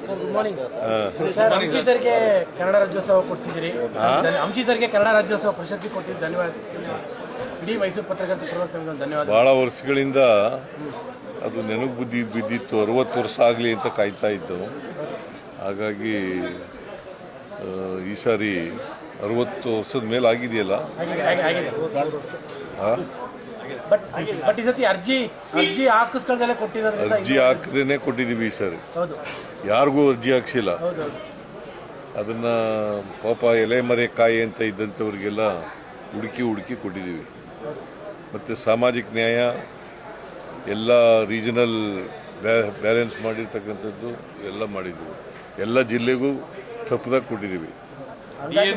Good morning sir. ಅಂಶಿ ಸರ್ಗೆ ಕನ್ನಡ ರಾಜ್ಯೋತ್ಸವ ಕೊಡ್ತಿದ್ದೀರಿ. ಅಂಶಿ ಸರ್ಗೆ ಕನ್ನಡ ರಾಜ್ಯೋತ್ಸವ ಪ್ರಶಸ್ತಿ ಕೊಟ್ಟಿದ್ದು ಧನ್ಯವಾದ. ಇಡೀ ಮೈಸೂರು ಪತ್ರಕರ್ತರ ಪರವಾಗಿ ಧನ್ಯವಾದ. ಬಹಳ ವರ್ಷಗಳಿಂದ ಅದು ನೆನಪು ಬಿದ್ದಿತ್ತು. 60 ವರ್ಷ ಆಗಲಿ ಅಂತ ಕಾಯ್ತಾ ಇದ್ದು. ಹಾಗಾಗಿ ಈ ಸಾರಿ 60 ವರ್ಷದ ಮೇಲೆ ಆಗಿದೆಯಲ್ಲ. ಬಟ್ ಈ ಸತಿ ಅರ್ಜಿ ಹಾಕಿಸ್ಕೊಳ್ದಲ್ಲೇ ಕೊಟ್ಟಿರೋದ್ರಿಂದ ಅರ್ಜಿ ಹಾಕದೇನೆ ಕೊಟ್ಟಿದ್ದೀವಿ ಈ ಸಾರಿ. ಹೌದು, ಯಾರಿಗೂ ಅರ್ಜಿ ಹಾಕ್ಸಿಲ್ಲ. ಅದನ್ನ ಪಾಪ ಎಲೆ ಮರೆ ಕಾಯಿ ಅಂತ ಇದ್ದಂಥವ್ರಿಗೆಲ್ಲ ಹುಡುಕಿ ಕೊಟ್ಟಿದ್ದೀವಿ. ಮತ್ತು ಸಾಮಾಜಿಕ ನ್ಯಾಯ ಎಲ್ಲ ರೀಜನಲ್ ಬ್ಯಾಲೆನ್ಸ್ ಮಾಡಿರ್ತಕ್ಕಂಥದ್ದು ಎಲ್ಲ ಮಾಡಿದ್ದೀವಿ. ಎಲ್ಲ ಜಿಲ್ಲೆಗೂ ತಪ್ಪದಾಗ ಕೊಟ್ಟಿದ್ದೀವಿ.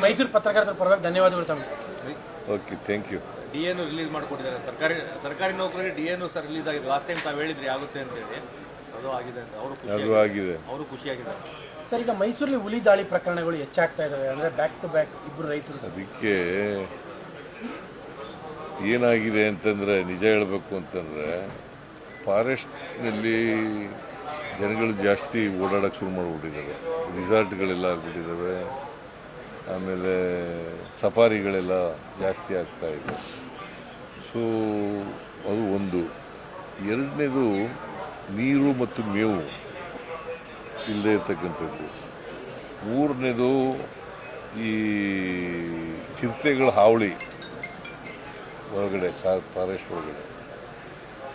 ಮೈಸೂರು ಪತ್ರಕರ್ತರ ಪರವಾಗಿ ಧನ್ಯವಾದಗಳು ತಮಗೆ. Okay, thank you. ಡಿಎನು ರಿಲೀಸ್ ಮಾಡಿಕೊಟ್ಟಿದ್ದಾರೆ. ಸರ್ಕಾರಿ ನೌಕರರಿಗೆ ಡಿಎನು ಸರ್ ರಿಲೀಸ್ ಆಗಿದೆ. ಲಾಸ್ಟ್ ಟೈಮ್ ತಾವು ಹೇಳಿದ್ರಿ ಆಗುತ್ತೆ ಅಂತ ಹೇಳಿ, ಅದು ಆಗಿದೆ ಅಂತ ಅವರು ಖುಷಿಯಾಗಿದ್ದಾರೆ. ಸರ್, ಈಗ ಮೈಸೂರಲ್ಲಿ ಹುಲಿ ದಾಳಿ ಪ್ರಕರಣಗಳು ಹೆಚ್ಚಾಗ್ತಾ ಇದಾವೆ. ಅಂದ್ರೆ ಬ್ಯಾಕ್ ಟು ಬ್ಯಾಕ್ ಇಬ್ಬರು ರೈತರು. ಅದಕ್ಕೆ ಏನಾಗಿದೆ ಅಂತಂದರೆ, ನಿಜ ಹೇಳಬೇಕು ಅಂತಂದರೆ, ಫಾರೆಸ್ಟ್ನಲ್ಲಿ ಜನಗಳು ಜಾಸ್ತಿ ಓಡಾಡೋಕ್ಕೆ ಶುರು ಮಾಡಿಬಿಟ್ಟಿದ್ದಾರೆ. ರಿಸಾರ್ಟ್ಗಳೆಲ್ಲ ಆಗ್ಬಿಟ್ಟಿದ್ದಾವೆ. ಆಮೇಲೆ ಸಫಾರಿಗಳೆಲ್ಲ ಜಾಸ್ತಿ ಆಗ್ತಾ ಇದೆ. ಸೊ ಅದು ಒಂದು. ಎರಡನೇದು, ನೀರು ಮತ್ತು ಮೇವು ಇಲ್ಲದೆ ಇರ್ತಕ್ಕಂಥದ್ದು. ಮೂರನೇದು, ಈ ಚಿರತೆಗಳ ಹಾವಳಿ ಹೊರಗಡೆ, ಫಾರೆಸ್ಟ್ ಒಳಗಡೆ.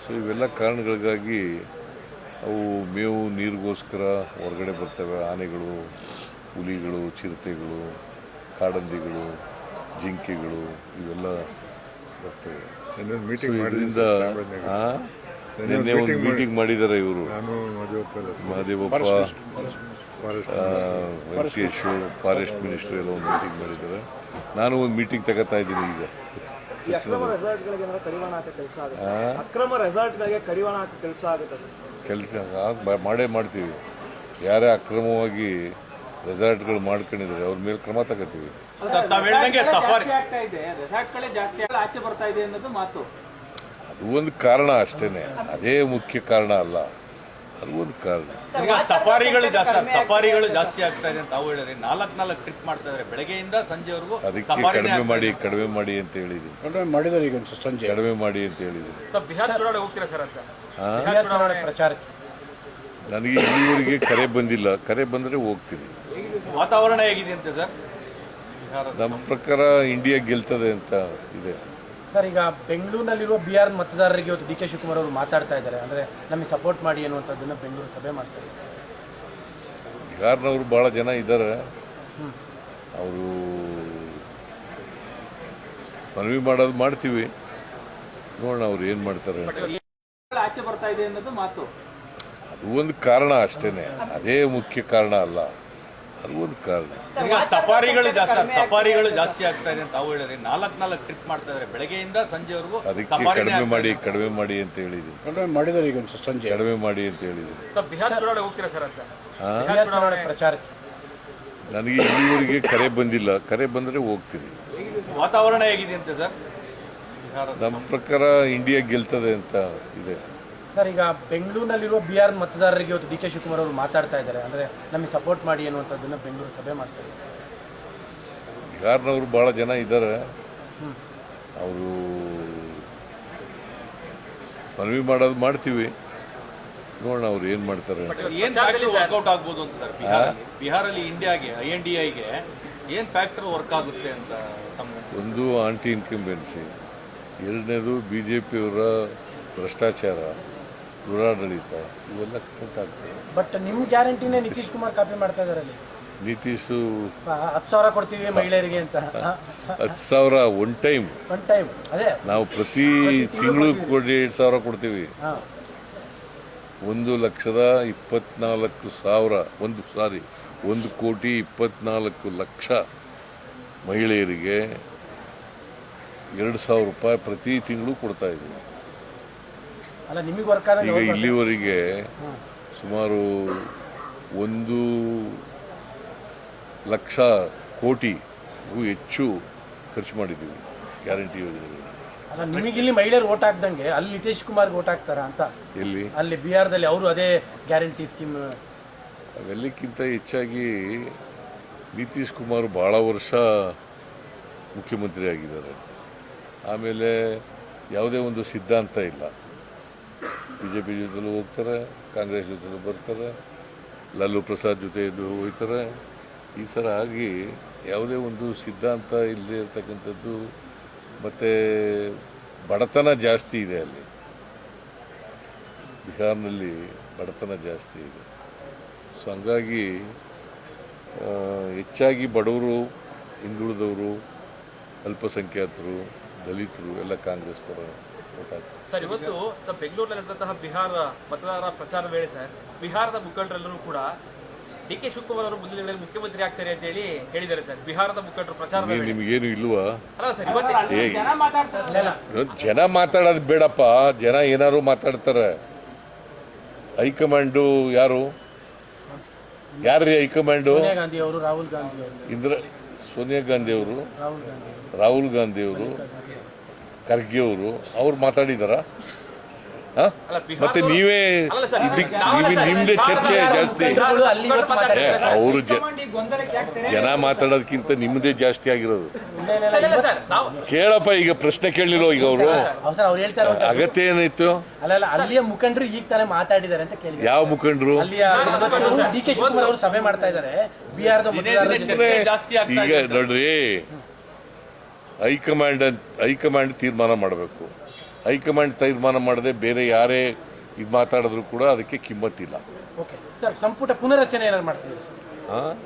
ಸೊ ಇವೆಲ್ಲ ಕಾರಣಗಳಿಗಾಗಿ ಅವು ಮೇವು ನೀರಿಗೋಸ್ಕರ ಹೊರಗಡೆ ಬರ್ತವೆ. ಆನೆಗಳು, ಹುಲಿಗಳು, ಚಿರತೆಗಳು, ಕಾಡಂದಿಗಳು, ಜಿಂಕೆಗಳು ಇವೆಲ್ಲ ಬರ್ತವೆ. ಇದರಿಂದ ನಿನ್ನೆ ಒಂದು ಮೀಟಿಂಗ್ ಮಾಡಿದ್ದಾರೆ ಇವರು, ಮಹದೇವಪ್ಪ, ವೆಂಕಟೇಶ್, ಫಾರೆಸ್ಟ್ ಮಿನಿಸ್ಟರ್ ಎಲ್ಲ ಒಂದು ಮೀಟಿಂಗ್ ಮಾಡಿದ್ದಾರೆ. ನಾನು ಒಂದು ಮೀಟಿಂಗ್ ತಗೋತಾ ಇದ್ದೀನಿ ಈಗ. ಅಕ್ರಮ ರೆಸಾರ್ಟ್ಗಳಿಗೆ ಕಡಿವಾಣ ಹಾಕಿ ಕೆಲಸ ಆಗುತ್ತೆ ಕೆಲಸ ಮಾಡೇ ಮಾಡ್ತೀವಿ. ಯಾರೇ ಅಕ್ರಮವಾಗಿ ರೆಸಾರ್ಟ್ಗಳು ಮಾಡ್ಕೊಂಡಿದ್ದಾರೆ ಅವ್ರ ಮೇಲೆ ಕ್ರಮ ತಗೋತೀವಿ. ಅದು ಒಂದು ಕಾರಣ ಅಷ್ಟೇನೆ, ಅದೇ ಮುಖ್ಯ ಕಾರಣ ಅಲ್ಲ. ಅದು ಒಂದು ಕಾರಣ. ಸಫಾರಿಗಳು ಜಾಸ್ತಿ ಆಗ್ತಾ ಇದೆ ಅಂತ ತಾವು ಹೇಳಿದ್ರೆ 4 ಟ್ರಿಪ್ ಮಾಡ್ತಾ ಇದ್ದಾರೆ ಬೆಳಗ್ಗೆಯಿಂದ ಸಂಜೆವರೆಗೂ. ಅದಕ್ಕೆ ಕಡಿಮೆ ಮಾಡಿ ಅಂತ ಹೇಳಿದ್ದೀನಿ. ಕಡಿಮೆ ಮಾಡಿ ಅಂತ ಹೇಳಿದ್ದೀನಿ. ಬಿಹಾರ ಚುನಾವಣೆ ಹೋಗ್ತೀರಾ ಸರ್ ಅಂತ? ಪ್ರಚಾರಕ್ಕೆ ನನಗೆ ಇಲ್ಲಿವರೆಗೆ ಕರೆ ಬಂದಿಲ್ಲ. ಕರೆ ಬಂದರೆ ಹೋಗ್ತೀನಿ. ವಾತಾವರಣ ಹೇಗಿದೆ ಅಂತ ಸರ್? ನಮ್ಮ ಪ್ರಕಾರ ಇಂಡಿಯಾ ಗೆಲ್ತದೆ ಅಂತ ಇದೆ ಸರ್. ಈಗ ಬೆಂಗಳೂರಿನಲ್ಲಿರುವ ಬಿಹಾರ್ ಮತದಾರರಿಗೆ ಇವತ್ತು ಡಿ ಕೆ ಶಿವಕುಮಾರ್ ಅವರು ಮಾತಾಡ್ತಾ ಇದ್ದಾರೆ. ಅಂದ್ರೆ ನಮಗೆ ಸಪೋರ್ಟ್ ಮಾಡಿ ಅನ್ನುವಂಥದ್ದನ್ನ ಬೆಂಗಳೂರು ಸಭೆ ಮಾಡ್ತಾರೆ. ಬಿಹಾರ್ನವರು ಭಾಳ ಜನ ಇದ್ದಾರೆ. ಅವರು ಮನವಿ ಮಾಡೋದು ಮಾಡ್ತೀವಿ, ನೋಡೋಣ ಅವ್ರು ಏನು ಮಾಡ್ತಾರೆ. ಆಚೆ ಬರ್ತಾ ಇದೆ ಅನ್ನೋದು ಮಾತು. ಅದು ಒಂದು ಕಾರಣ ಅಷ್ಟೇನೆ, ಅದೇ ಮುಖ್ಯ ಕಾರಣ ಅಲ್ಲ. ಅದು ಒಂದು ಕಾರಣ. ಸಫಾರಿಗಳು ಜಾಸ್ತಿ ಆಗ್ತಾ ಇದೆ ಅಂತ ತಾವು ಹೇಳಿದ್ರೆ 4 ಟ್ರಿಪ್ ಮಾಡ್ತಾ ಇದ್ದಾರೆ ಬೆಳಗ್ಗೆಯಿಂದ ಸಂಜೆವರೆಗೂ. ಅದಕ್ಕೆ ಕಡಿಮೆ ಮಾಡಿ ಅಂತ ಹೇಳಿದ್ದೀನಿ. ಕಡಿಮೆ ಮಾಡಿ ಅಂತ ಹೇಳಿದ್ದೀನಿ. ಬಿಹಾರ ಚುನಾವಣೆ ಹೋಗ್ತೀರಾ ಸರ್ ಅಂತ? ಪ್ರಚಾರಕ್ಕೆ ನನಗೆ ಇಲ್ಲಿವರೆಗೆ ಕರೆ ಬಂದಿಲ್ಲ. ಕರೆ ಬಂದರೆ ಹೋಗ್ತೀನಿ. ವಾತಾವರಣ ಹೇಗಿದೆ ಅಂತ ಸರ್? ನಮ್ಮ ಪ್ರಕಾರ ಇಂಡಿಯಾ ಗೆಲ್ತದೆ ಅಂತ ಇದೆ ಸರ್. ಈಗ ಬೆಂಗಳೂರಿನಲ್ಲಿರುವ ಬಿಹಾರ್ ಮತದಾರರಿಗೆ ಇವತ್ತು ಡಿ ಕೆ ಶಿವಕುಮಾರ್ ಅವರು ಮಾತಾಡ್ತಾ ಇದ್ದಾರೆ. ಅಂದ್ರೆ ನಮಗೆ ಸಪೋರ್ಟ್ ಮಾಡಿ ಅನ್ನುವಂಥದ್ದನ್ನ ಬೆಂಗಳೂರು ಸಭೆ ಮಾಡ್ತಾರೆ. ಬಿಹಾರ್ನವರು ಭಾಳ ಜನ ಇದ್ದಾರೆ. ಅವರು ಮನವಿ ಮಾಡೋದು ಮಾಡ್ತೀವಿ, ನೋಡೋಣ ಅವ್ರು ಏನು ಮಾಡ್ತಾರೆ. ವರ್ಕೌಟ್ ಆಗ್ಬೋದು ಅಂತ ಸರ್? ಬಿಹಾರಲ್ಲಿ ಇಂಡಿಯಾಗೆ INDIಗೆ ಏನು ಫ್ಯಾಕ್ಟರ್ ವರ್ಕ್ ಆಗುತ್ತೆ ಅಂತ ತಮ್ಮ? ಒಂದು ಆಂಟಿ ಇನ್ಕಂಬೆನ್ಸಿ, ಎರಡನೇದು BJPಯವರ ಭ್ರಷ್ಟಾಚಾರ, ದುರಾಡಳಿತ, ಇವೆಲ್ಲ ಕೌಂಟ್ ಆಗ್ತದೆ. ಬಟ್ ನಿಮ್ಮ ಗ್ಯಾರಂಟಿನೇ ನಿತೀಶ್ ಕುಮಾರ್ ಕಾಪಿ ಮಾಡ್ತಾ ಇದ್ದಾರೆ. ಅಲ್ಲಿ ನಿತೀಶು 10,000 ಕೊಡ್ತೀವಿ ಮಹಿಳೆಯರಿಗೆ ಅಂತ. 10,000 ಒನ್ ಟೈಮ್. ಅದೇ ನಾವು ಪ್ರತಿ ತಿಂಗಳು 2,000 ಕೊಡ್ತೀವಿ. 1,24,00,000 ಮಹಿಳೆಯರಿಗೆ 2,000 ರೂಪಾಯಿ ಪ್ರತಿ ತಿಂಗಳು ಕೊಡ್ತಾ ಇದ್ದೀವಿ. ಅಲ್ಲ, ನಿಮಗೆ ವರ್ಕ್ ಆದಾಗ ಈಗ ಇಲ್ಲಿವರೆಗೆ ಸುಮಾರು 1,00,00,000 ಹೆಚ್ಚು ಖರ್ಚು ಮಾಡಿದ್ದೀವಿ ಗ್ಯಾರಂಟಿ ಯೋಜನೆಗಳು. ಅಲ್ಲ, ನಿಮಗೆ ಇಲ್ಲಿ ಮಹಿಳೆಯರು ಓಟ್ ಹಾಕ್ದಂಗೆ ಅಲ್ಲಿ ನಿತೀಶ್ ಕುಮಾರ್ಗೆ ಓಟ್ ಹಾಕ್ತಾರ ಅಂತ? ಎಲ್ಲಿ? ಅಲ್ಲಿ ಬಿಹಾರದಲ್ಲಿ ಅವರು ಅದೇ ಗ್ಯಾರಂಟಿ ಸ್ಕೀಮ್ ಅವೆಲ್ಲಕ್ಕಿಂತ ಹೆಚ್ಚಾಗಿ ನಿತೀಶ್ ಕುಮಾರ್ ಭಾಳ ವರ್ಷ ಮುಖ್ಯಮಂತ್ರಿ ಆಗಿದ್ದಾರೆ. ಆಮೇಲೆ ಯಾವುದೇ ಒಂದು ಸಿದ್ಧಾಂತ ಇಲ್ಲ. ಬಿ ಜೆ ಪಿ ಜೊತೆಲೂ ಹೋಗ್ತಾರೆ, ಕಾಂಗ್ರೆಸ್ ಜೊತೆಲೂ ಬರ್ತಾರೆ, ಲಾಲೂ ಪ್ರಸಾದ್ ಜೊತೆ ಹೋಗ್ತಾರೆ. ಈ ಥರ ಆಗಿ ಯಾವುದೇ ಒಂದು ಸಿದ್ಧಾಂತ ಇಲ್ಲದೆ ಇರ್ತಕ್ಕಂಥದ್ದು. ಮತ್ತು ಬಡತನ ಜಾಸ್ತಿ ಇದೆ ಅಲ್ಲಿ, ಬಿಹಾರ್ನಲ್ಲಿ ಬಡತನ ಜಾಸ್ತಿ ಇದೆ. ಸೊ ಹಂಗಾಗಿ ಹೆಚ್ಚಾಗಿ ಬಡವರು, ಹಿಂದುಳಿದವರು, ಅಲ್ಪಸಂಖ್ಯಾತರು, ದಲಿತರು ಎಲ್ಲ ಕಾಂಗ್ರೆಸ್ ಪರ vote ಹಾಕ್ತಾರೆ. ಸರ್, ಇವತ್ತು ಬೆಂಗಳೂರಿನಲ್ಲಿ ನಡೆದಂತಹ ಬಿಹಾರ ಮತದಾರರ ಪ್ರಚಾರ ವೇಳೆ ಸರ್, ಬಿಹಾರದ ಮುಖಂಡರೆಲ್ಲರೂ ಕೂಡ ಡಿ ಕೆ ಶಿವಕುಮಾರ್ ಅವರು ಮುಂದಿನ ದಿನಗಳಲ್ಲಿ ಮುಖ್ಯಮಂತ್ರಿ ಆಗ್ತಾರೆ ಅಂತ ಹೇಳಿ ಹೇಳಿದ್ದಾರೆ ಸರ್. ಬಿಹಾರದ ಮುಖಂಡರು ಪ್ರಚಾರದ ವೇಳೆ. ನಿಮಗೇನು ಇಲ್ವಾ? ಅಲ್ಲ ಸರ್, ಇವತ್ತು ಜನ ಮಾತಾಡೋದು ಬೇಡಪ್ಪ. ಜನ ಏನಾದ್ರು ಮಾತಾಡ್ತಾರೆ. ಹೈಕಮಾಂಡು ಯಾರ್ರೀ ಹೈಕಮಾಂಡು? ಸೋನಿಯಾ ಗಾಂಧಿ ಅವರು, ರಾಹುಲ್ ಗಾಂಧಿ ಅವರು, ಸೋನಿಯಾ ಗಾಂಧಿ ಅವರು, ರಾಹುಲ್ ಗಾಂಧಿ ರಾಹುಲ್ ಗಾಂಧಿ ಅವರು, ಖರ್ಗೆ ಅವರು, ಅವ್ರು ಮಾತಾಡಿದಾರ? ಮತ್ತೆ ನೀವೇ ನಿಮ್ದೇ ಚರ್ಚೆ ಜಾಸ್ತಿ. ಅವರು ಜನ ಮಾತಾಡೋದಕ್ಕಿಂತ ನಿಮ್ಮದೇ ಜಾಸ್ತಿ ಆಗಿರೋದು. ಕೇಳಪ್ಪ, ಈಗ ಪ್ರಶ್ನೆ ಕೇಳಲಿಲ್ಲ ಈಗ ಅವರು. ಅವ್ರು ಹೇಳ್ತಾರೆ ಅಗತ್ಯ ಏನಾಯ್ತು? ಅಲ್ಲ ಅಲ್ಲಿಯ ಮುಖಂಡರು ಈಗ ತಾನೇ ಮಾತಾಡಿದ್ದಾರೆ ಅಂತ ಕೇಳಿ. ಯಾವ ಮುಖಂಡರು? ಅಲ್ಲಿಯ ಡಿ ಕೆ ಶಿವಕುಮಾರ್ ಅವರು ಸಭೆ ಮಾಡ್ತಾ ಇದ್ದಾರೆ. ಬಿಹಾರದ ಈಗ ನೋಡ್ರಿ, ಹೈಕಮಾಂಡ್ ತೀರ್ಮಾನ ಮಾಡಬೇಕು. ಹೈಕಮಾಂಡ್ ತೀರ್ಮಾನ ಮಾಡದೆ ಬೇರೆ ಯಾರೇ ಇದು ಮಾತಾಡಿದ್ರು ಕೂಡ ಅದಕ್ಕೆ ಕಿಮ್ಮತ್ತಿಲ್ಲ. ಓಕೆ ಸರ್, ಸಂಪುಟ ಪುನರಚನೆ ಏನಾದ್ರು ಮಾಡ್ತೀವಿ?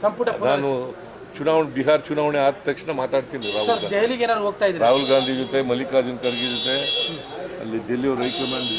ಸಂಪುಟ ನಾನು ಬಿಹಾರ್ ಚುನಾವಣೆ ಆದ ತಕ್ಷಣ ಮಾತಾಡ್ತೀನಿ. ದೆಹಲಿಗೆ ಏನಾದ್ರು ಹೋಗ್ತಾ ಇದ್ದೀರಾ? ರಾಹುಲ್ ಗಾಂಧಿ ಜೊತೆ, ಮಲ್ಲಿಕಾರ್ಜುನ್ ಖರ್ಗೆ ಜೊತೆ, ಅಲ್ಲಿ ಡೆಲ್ಲಿ ಹೈಕಮಾಂಡ್